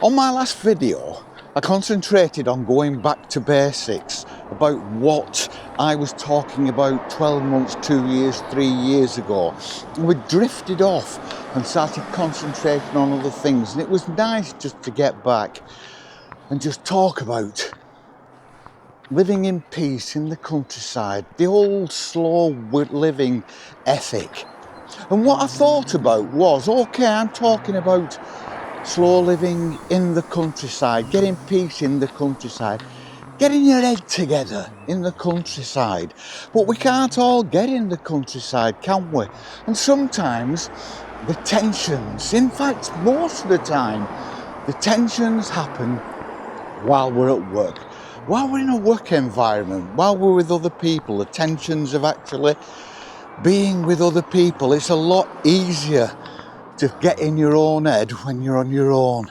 On my last video, I concentrated on going back to basics about what I was talking about 12 months, 2 years, 3 years ago. And we drifted off and started concentrating on other things. And it was nice just to get back and just talk about living in peace in the countryside, the old slow living ethic. And what I thought about was, okay, I'm talking about slow living in the countryside, getting peace in the countryside, getting your head together in the countryside. But we can't all get in the countryside, can we? And sometimes the tensions, in fact, most of the time, the tensions happen while we're at work. While we're in a work environment, while we're with other people, the tensions of actually being with other people, it's a lot easier to get in your own head when you're on your own.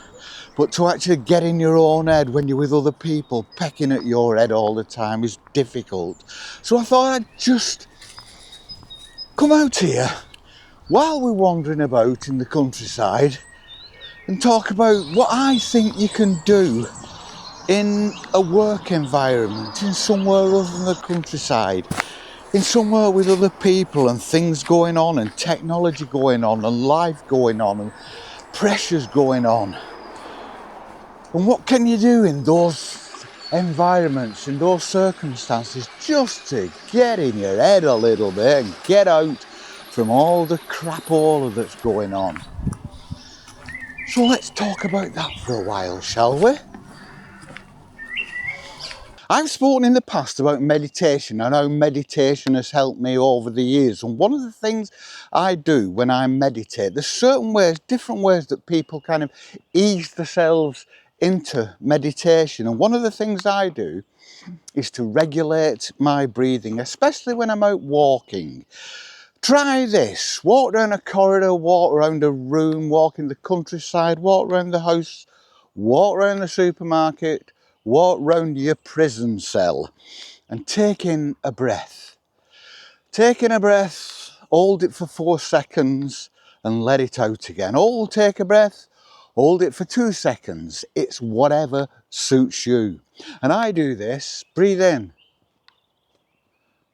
But to actually get in your own head when you're with other people, pecking at your head all the time is difficult. So I thought I'd just come out here while we're wandering about in the countryside and talk about what I think you can do in a work environment, in somewhere other than the countryside, in somewhere with other people and things going on and technology going on and life going on and pressures going on. And what can you do in those environments, in those circumstances, just to get in your head a little bit and get out from all the crapola that's going on? So let's talk about that for a while, shall we? I've spoken in the past about meditation and how meditation has helped me over the years. And one of the things I do when I meditate, there's certain ways, different ways that people kind of ease themselves into meditation. And one of the things I do is to regulate my breathing, especially when I'm out walking. Try this. Walk down a corridor, walk around a room, walk in the countryside, walk around the house, walk around the supermarket, walk round your prison cell and take in a breath. Take in a breath, hold it for 4 seconds and let it out again. Take a breath, hold it for 2 seconds. It's whatever suits you. And I do this, breathe in,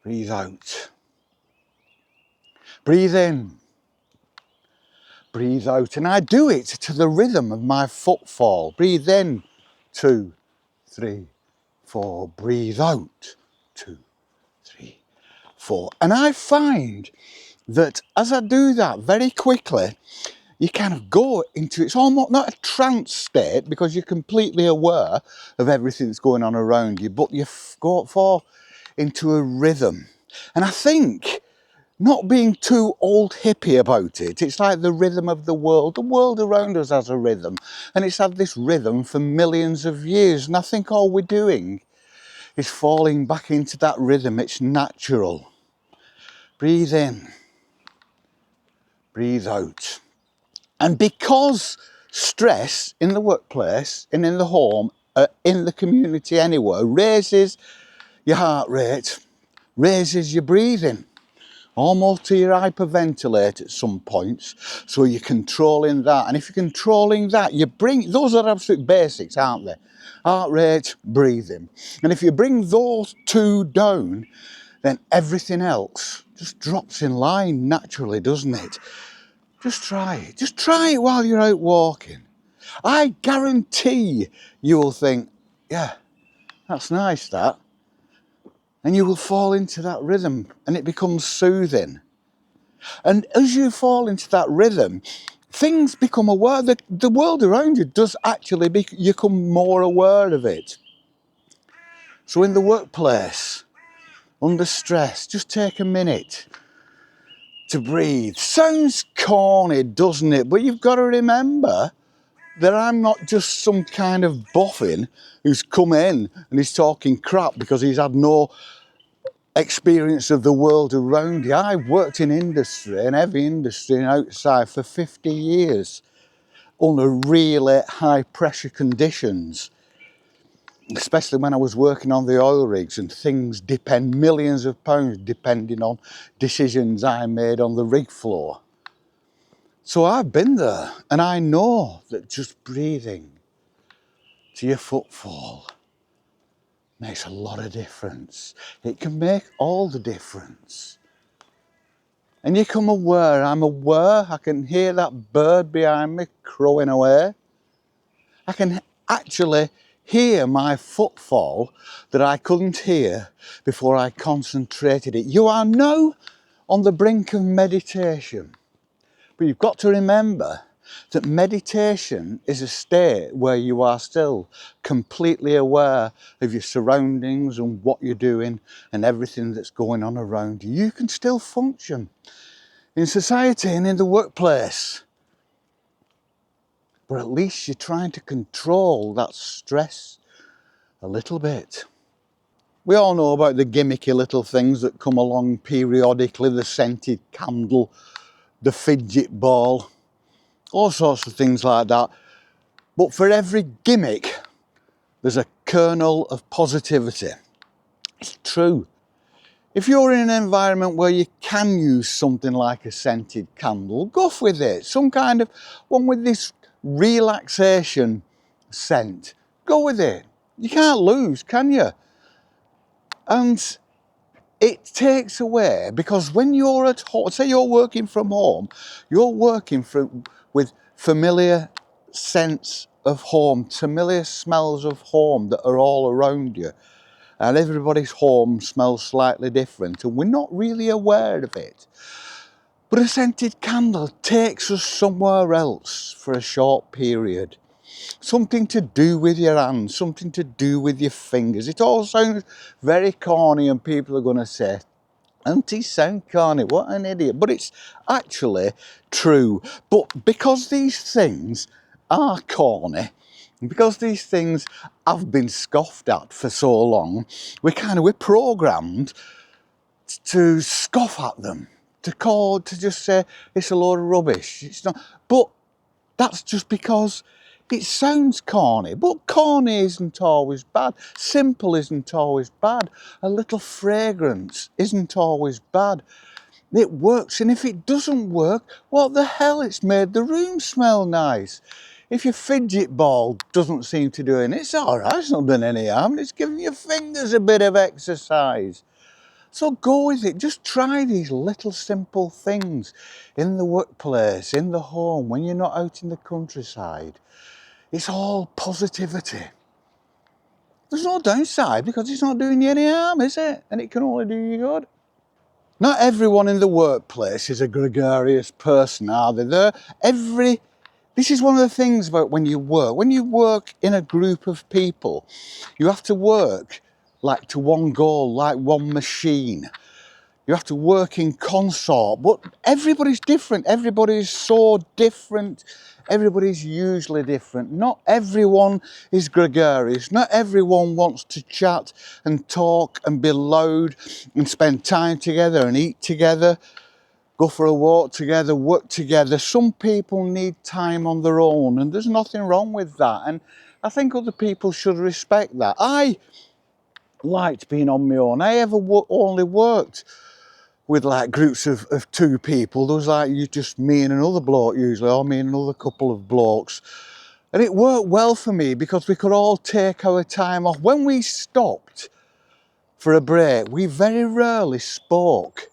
breathe out. Breathe in, breathe out. And I do it to the rhythm of my footfall. Breathe in, 2, 3, 4. Breathe out, 2, 3, 4. And I find that as I do that very quickly, you kind of go into, it's almost not a trance state because you're completely aware of everything that's going on around you, but you fall into a rhythm. And I think not being too old hippie about it, it's like the rhythm of the world. The world around us has a rhythm, and it's had this rhythm for millions of years. And I think all we're doing is falling back into that rhythm. It's natural. Breathe in, breathe out. And because stress in the workplace and in the home, in the community anywhere, raises your heart rate, raises your breathing, almost to your hyperventilate at some points, so you're controlling that. And if you're controlling that, those are absolute basics, aren't they? Heart rate, breathing. And if you bring those two down, then everything else just drops in line naturally, doesn't it? Just try it. Just try it while you're out walking. I guarantee you will think, yeah, that's nice, that. And you will fall into that rhythm and it becomes soothing. And as you fall into that rhythm, things become aware that the world around you does actually become more aware of it. So in the workplace, under stress, just take a minute to breathe. Sounds corny, doesn't it? But you've got to remember that I'm not just some kind of boffin who's come in and he's talking crap because he's had no experience of the world around you. I've worked in industry, in heavy industry and outside for 50 years under really high pressure conditions, especially when I was working on the oil rigs, and things depend millions of pounds depending on decisions I made on the rig floor. So I've been there and I know that just breathing, to your footfall makes a lot of difference. It can make all the difference. And you come aware, I'm aware, I can hear that bird behind me crowing away. I can actually hear my footfall that I couldn't hear before I concentrated it. You are now on the brink of meditation. But you've got to remember that meditation is a state where you are still completely aware of your surroundings and what you're doing and everything that's going on around you. You can still function in society and in the workplace, but at least you're trying to control that stress a little bit. We all know about the gimmicky little things that come along periodically, the scented candle, the fidget ball, all sorts of things like that. But for every gimmick, there's a kernel of positivity. It's true. If you're in an environment where you can use something like a scented candle, go with it. Some kind of one with this relaxation scent. Go with it. You can't lose, can you? And it takes away, because when you're at home, say you're working from home, you're working with familiar scents of home, familiar smells of home that are all around you. And everybody's home smells slightly different, and we're not really aware of it. But a scented candle takes us somewhere else for a short period. Something to do with your hands, something to do with your fingers. It all sounds very corny, and people are going to say, "Doesn't he sound corny? What an idiot." But it's actually true. But because these things are corny, because these things have been scoffed at for so long, we're programmed to scoff at them, to just say it's a load of rubbish. It's not. But that's just because it sounds corny. But corny isn't always bad. Simple isn't always bad. A little fragrance isn't always bad. It works, and if it doesn't work, what the hell? It's made the room smell nice. If your fidget ball doesn't seem to do anything, it's all right, it's not done any harm. It's giving your fingers a bit of exercise. So go with it. Just try these little simple things in the workplace, in the home, when you're not out in the countryside. It's all positivity. There's no downside because it's not doing you any harm, is it? And it can only do you good. Not everyone in the workplace is a gregarious person, are they? This is one of the things about when you work. When you work in a group of people, you have to work like to one goal, like one machine. You have to work in consort, but everybody's different. Everybody's so different. Everybody's usually different. Not everyone is gregarious. Not everyone wants to chat and talk and be loud and spend time together and eat together, go for a walk together, work together. Some people need time on their own, and there's nothing wrong with that. And I think other people should respect that. I liked being on my own. I only worked with like groups of two people. There was like just me and another bloke usually, or me and another couple of blokes. And it worked well for me because we could all take our time off. When we stopped for a break, we very rarely spoke.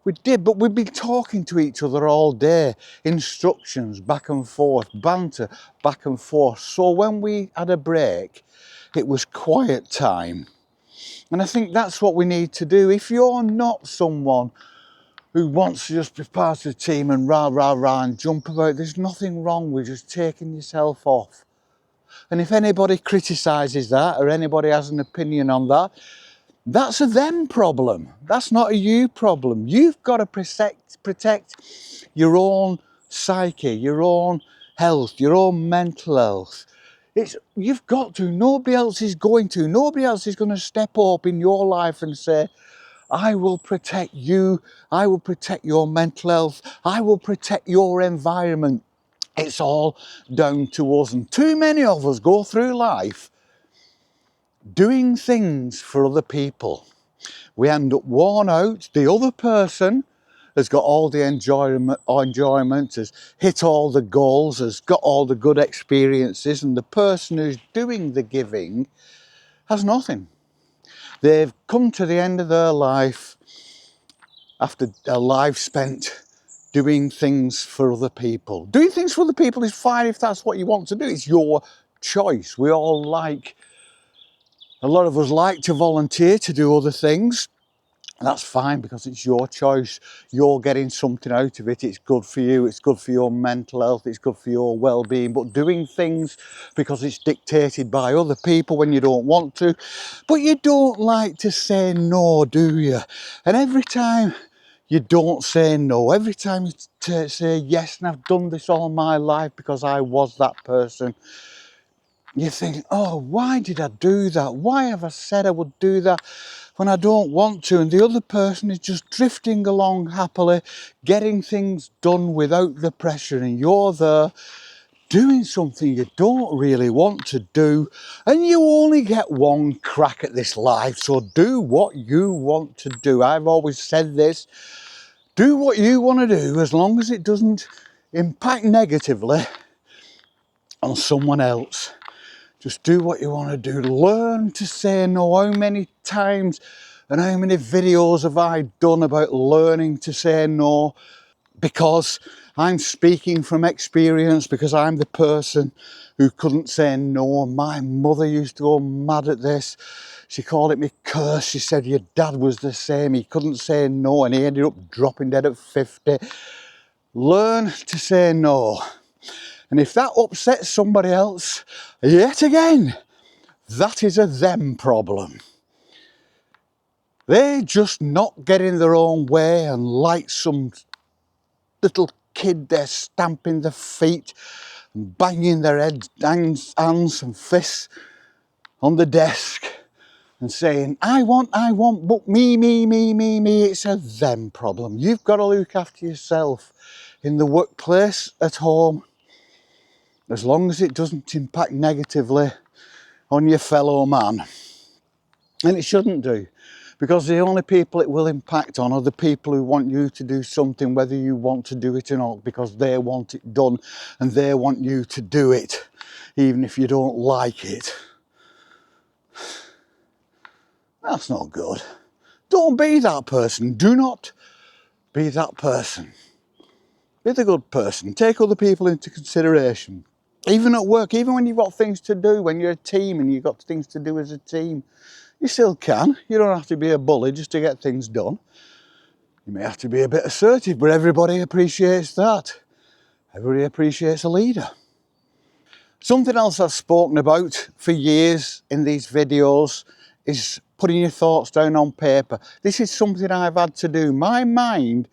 We did, but we'd be talking to each other all day. Instructions, back and forth, banter, back and forth. So when we had a break, it was quiet time. And I think that's what we need to do. If you're not someone who wants to just be part of the team and rah, rah, rah and jump about, there's nothing wrong with just taking yourself off. And if anybody criticises that or anybody has an opinion on that, that's a them problem. That's not a you problem. You've got to protect your own psyche, your own health, your own mental health. You've got to. Nobody else is going to. Nobody else is going to step up in your life and say, I will protect you. I will protect your mental health. I will protect your environment. It's all down to us. And too many of us go through life doing things for other people. We end up worn out. The other person has got all the enjoyment, has hit all the goals, has got all the good experiences, and the person who's doing the giving has nothing. They've come to the end of their life after a life spent doing things for other people. Doing things for other people is fine if that's what you want to do. It's your choice. We all like, a lot of us like to volunteer to do other things. That's fine because it's your choice. You're getting something out of it. It's good for you. It's good for your mental health. It's good for your well-being. But doing things because it's dictated by other people when you don't want to. But you don't like to say no, do you? And every time you don't say no, every time you say yes, and I've done this all my life because I was that person, you think, oh, why did I do that? Why have I said I would do that when I don't want to? And the other person is just drifting along happily, getting things done without the pressure, and you're there doing something you don't really want to do, and you only get one crack at this life, so do what you want to do. I've always said this, do what you want to do as long as it doesn't impact negatively on someone else. Just do what you want to do. Learn to say no. How many times and how many videos have I done about learning to say no? Because I'm speaking from experience, because I'm the person who couldn't say no. My mother used to go mad at this. She called it me curse. She said your dad was the same. He couldn't say no and he ended up dropping dead at 50. Learn to say no. And if that upsets somebody else, yet again, that is a them problem. They're just not getting their own way, and like some little kid, they're stamping their feet and banging their heads, hands and fists on the desk and saying, I want, but me. It's a them problem. You've got to look after yourself in the workplace, at home, as long as it doesn't impact negatively on your fellow man. And it shouldn't do, because the only people it will impact on are the people who want you to do something, whether you want to do it or not, because they want it done and they want you to do it, even if you don't like it. That's not good. Don't be that person. Do not be that person. Be the good person. Take other people into consideration. Even at work, even when you've got things to do, when you're a team and you've got things to do as a team, you still can. You don't have to be a bully just to get things done. You may have to be a bit assertive, but everybody appreciates that. Everybody appreciates a leader. Something else I've spoken about for years in these videos is putting your thoughts down on paper. This is something I've had to do. My mind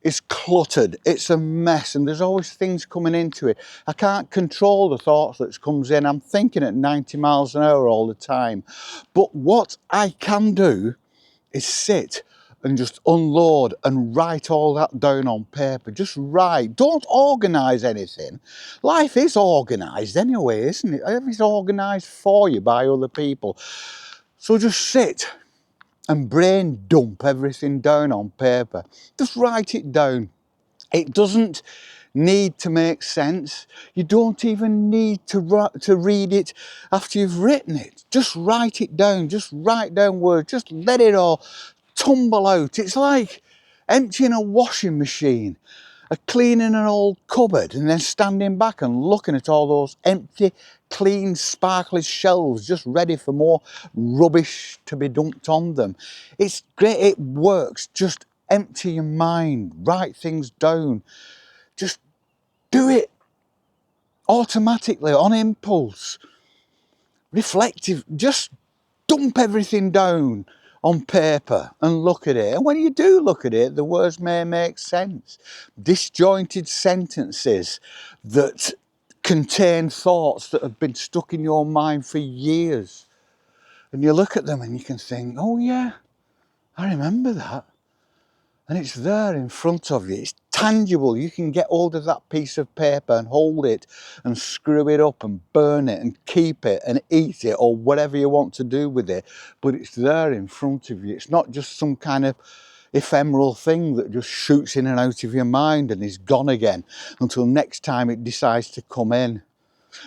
is cluttered. It's a mess, and there's always things coming into it. I can't control the thoughts that comes in. I'm thinking at 90 miles an hour all the time. But what I can do is sit and just unload and write all that down on paper. Just write. Don't organise anything. Life is organised anyway, isn't it? Everything's organised for you by other people. So just sit and brain dump everything down on paper. Just write it down. It doesn't need to make sense. You don't even need to read it after you've written it. Just write it down. Just write down words. Just let it all tumble out. It's like emptying a washing machine, or cleaning an old cupboard, and then standing back and looking at all those empty, clean, sparkly shelves just ready for more rubbish to be dumped on them. It's great. It works. Just empty your mind. Write things down. Just do it automatically, on impulse. Reflective. Just dump everything down on paper and look at it. And when you do look at it, the words may make sense. Disjointed sentences that contain thoughts that have been stuck in your mind for years. And you look at them and you can think, oh yeah, I remember that. And it's there in front of you. It's tangible. You can get hold of that piece of paper and hold it and screw it up and burn it and keep it and eat it, or whatever you want to do with it. But it's there in front of you. It's not just some kind of ephemeral thing that just shoots in and out of your mind and is gone again until next time it decides to come in.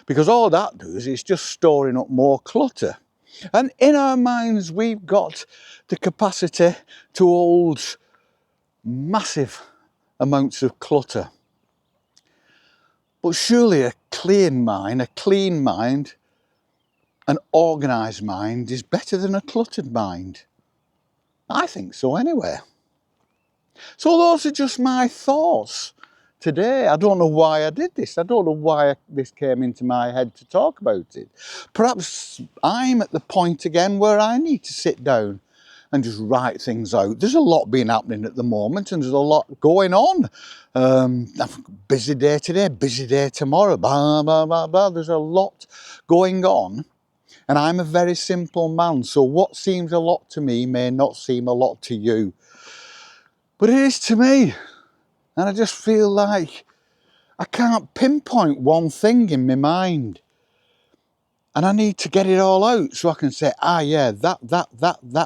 Because all that does is just storing up more clutter. And in our minds, we've got the capacity to hold massive amounts of clutter. But surely a clean mind, an organised mind is better than a cluttered mind. I think so anyway. So those are just my thoughts today. I don't know why I did this. I don't know why this came into my head to talk about it. Perhaps I'm at the point again where I need to sit down and just write things out. There's a lot been happening at the moment and there's a lot going on. Busy day today, busy day tomorrow, blah, blah, blah, blah. There's a lot going on. And I'm a very simple man, so what seems a lot to me may not seem a lot to you. But it is to me. And I just feel like I can't pinpoint one thing in my mind. And I need to get it all out so I can say, yeah, that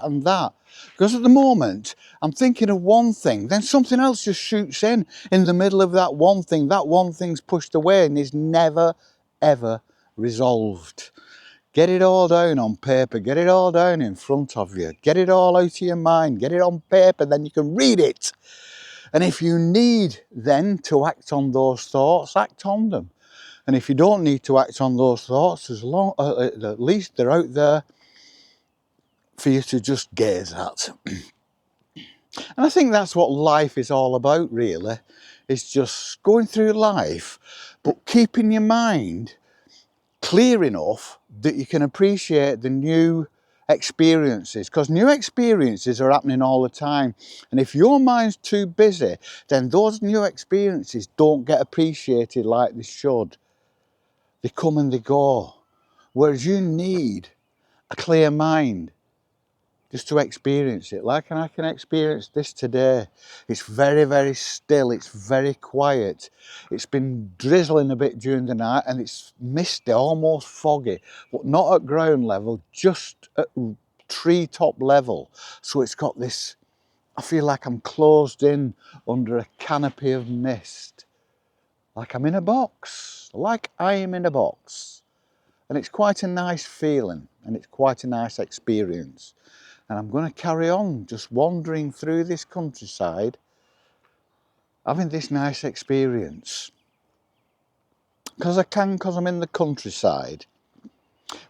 and that. Because at the moment, I'm thinking of one thing, then something else just shoots in the middle of that one thing. That one thing's pushed away and is never, ever resolved. Get it all down on paper, get it all down in front of you, get it all out of your mind, get it on paper, then you can read it. And if you need then to act on those thoughts, act on them. And if you don't need to act on those thoughts, at least they're out there for you to just gaze at. And I think that's what life is all about, really. It's just going through life, but keeping your mind clear enough that you can appreciate the new experiences, because new experiences are happening all the time. And if your mind's too busy, then those new experiences don't get appreciated like they should. They come and they go. Whereas you need a clear mind just to experience it. Like I can experience this today. It's very, very still. It's very quiet. It's been drizzling a bit during the night and it's misty, almost foggy, but not at ground level, just at treetop level. So it's got this, I feel like I'm closed in under a canopy of mist. Like I'm in a box. Like I am in a box. And it's quite a nice feeling and it's quite a nice experience. And I'm going to carry on just wandering through this countryside, having this nice experience. Because I can, because I'm in the countryside.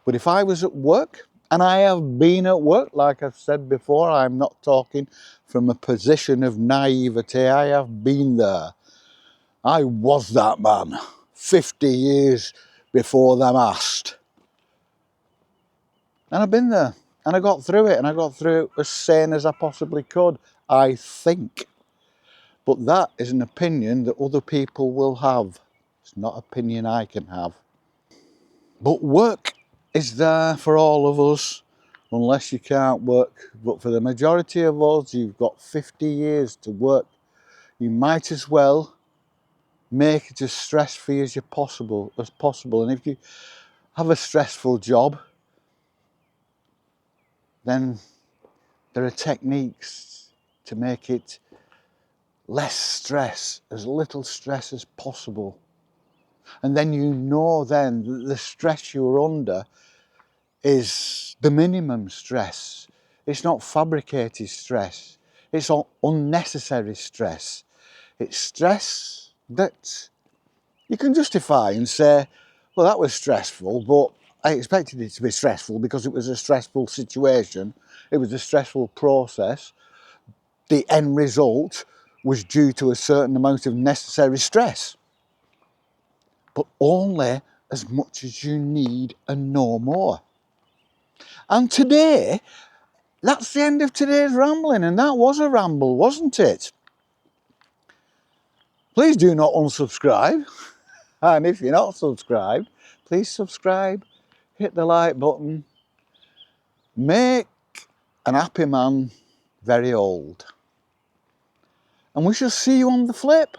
But if I was at work, and I have been at work, like I've said before, I'm not talking from a position of naivety, I have been there. I was that man 50 years before them asked. And I've been there. And I got through it, and I got through it as sane as I possibly could, I think. But that is an opinion that other people will have. It's not an opinion I can have. But work is there for all of us, unless you can't work. But for the majority of us, you've got 50 years to work. You might as well make it as stress-free as possible. And if you have a stressful job, then there are techniques to make it less stress, as little stress as possible. And then you know then that the stress you're under is the minimum stress. It's not fabricated stress. It's not unnecessary stress. It's stress that you can justify and say, well, that was stressful, but I expected it to be stressful because it was a stressful situation. It was a stressful process. The end result was due to a certain amount of necessary stress. But only as much as you need and no more. And today, that's the end of today's rambling, and that was a ramble, wasn't it? Please do not unsubscribe, and if you're not subscribed, please subscribe, hit the like button, make an happy man very old. And we shall see you on the flip.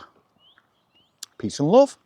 Peace and love.